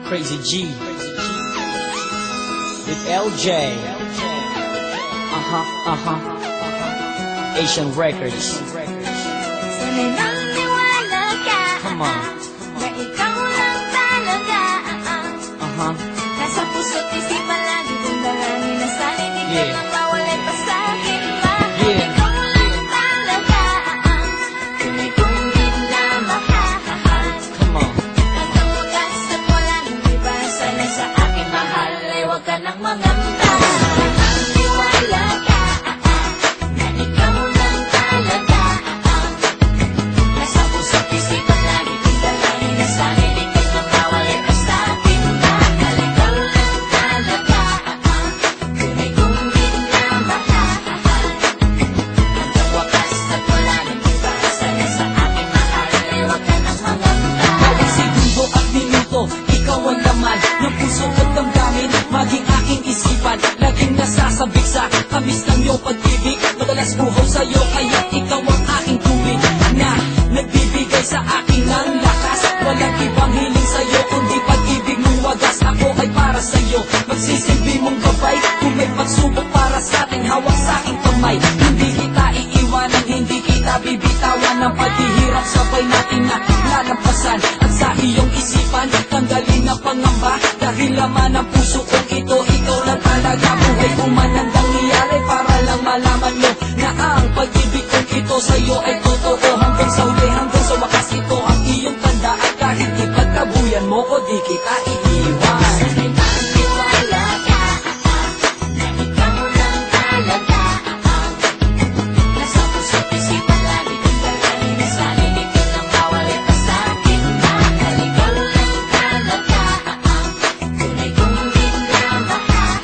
Crazy G with LJ. Asian Records. Sana'y naniniwala ka, Come on. na ikaw lang talaga. Nasa puso't isipan lagi kong dalangin na sana hindi ka Yeah. lang mawalay pa sa akin. Mahal, Yeah. ikaw lang talaga. Tunay kong minamahal. Come on. Hanggang wagas at wala nang iba. Sana sa akin mahal ay huwag ka nang mangamba. Naniniwala ka, na ikaw lang talaga. Nasa puso't isipan lagi kong dalangin na sana hindi ka lang mawalay pa sa akin. Mahal, ikaw lang talaga. Tunay kong minamahal. Hanggang wagas at wala nang iba. Sana sa akin mahal ay huwag ka nang mangamba. Bawat segundo at minuto, ikaw ang laman ng puso at damdamin, maging aking isipan. Laging nasasabik sa tamis ng iyong pag-ibig. Madalas buhaw sa'yo, kaya ikaw ang aking tubig na nagbibigay sa akin ng lakas. Walang ibang hiling sa'yo, kundi pag-ibig mong wagas. Ako ay para sa'yo, magsisilbi mong gabay. Kung may pagsubok para sa'tin, hawak sa aking kamay. Hindi kita iiwanan, hindi kita bibitawan. Ang paghihirap sabay natin na lalampasan. At sa iyong isipan, tanggalin ang pangamba. Dahil laman ng puso kong ito, ikaw lang talaga. Buhay ko man ang nangyayari para lang malaman mo na ang pag-ibig kong ito sa'yo ay totoo. Hanggang sa huli, hanggang sa wakas, ito ang iyong tanda. At kahit ipagtabuyan mo ko, di kita iiwan. Sana'y naniniwala ka, na ikaw lang talaga. Nasa puso't isipan lagi kong dalangin na sana hindi ka lang mawalay pa sa akin. Mahal, ikaw lang talaga. Tunay kong minamahal.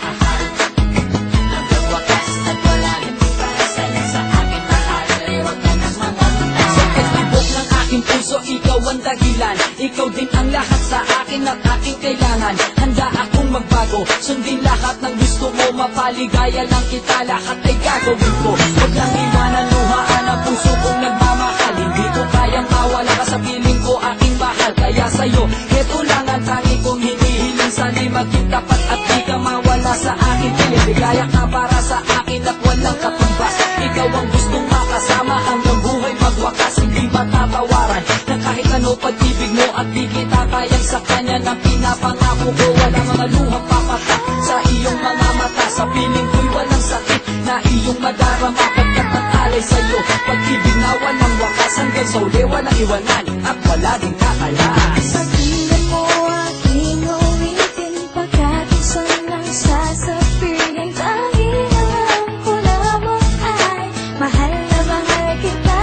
Hanggang wagas at wala nang iba. Sana sa akin mahal ay huwag ka nang mangamba. Sa pagtibok ng aking puso, ikaw ang dahilan. Ikaw din ang lahat sa akin at aking kailangan. Handa akong magbago, sundin lahat ng gusto mo. Mapaligaya lang kita, lahat ay gagawin ko. Huwag lang iwanan, luhaan ang puso kong nagmamahal. Hindi ko kayang mawala ka sa piling ko, aking mahal. Kaya sa'yo, ito lang ang tangi kong hinihiling. Sana'y maging tapat at di ka mawala sa akin. Pinibigaya ka para sa akin at walang katumbas. Ikaw ang gustong makasama hanggang buhay magwakas. Hindi matatawaran na kahit ano pag-ibig mo. At di kita kayang sa kanya na pinapangako ko. Wala mga luhang papatak sa iyong mga mata. Sa piling ko'y walang sakit na iyong madarama. Pagkat natalay sa'yo, pag-ibig na walang wakas. Hanggang sa uli walang iwanan at wala din kakalas. Pakinggan mo aking uwitin, pagkat gusto lang sasabihin. Dahil alam ko lamang ay mahal na mahal kita.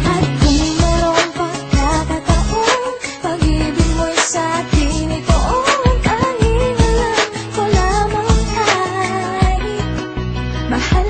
At kung mayroong pagkakataon, pag-ibig mo'y sa'kin ito. Dahil alam ko lamang ay mahal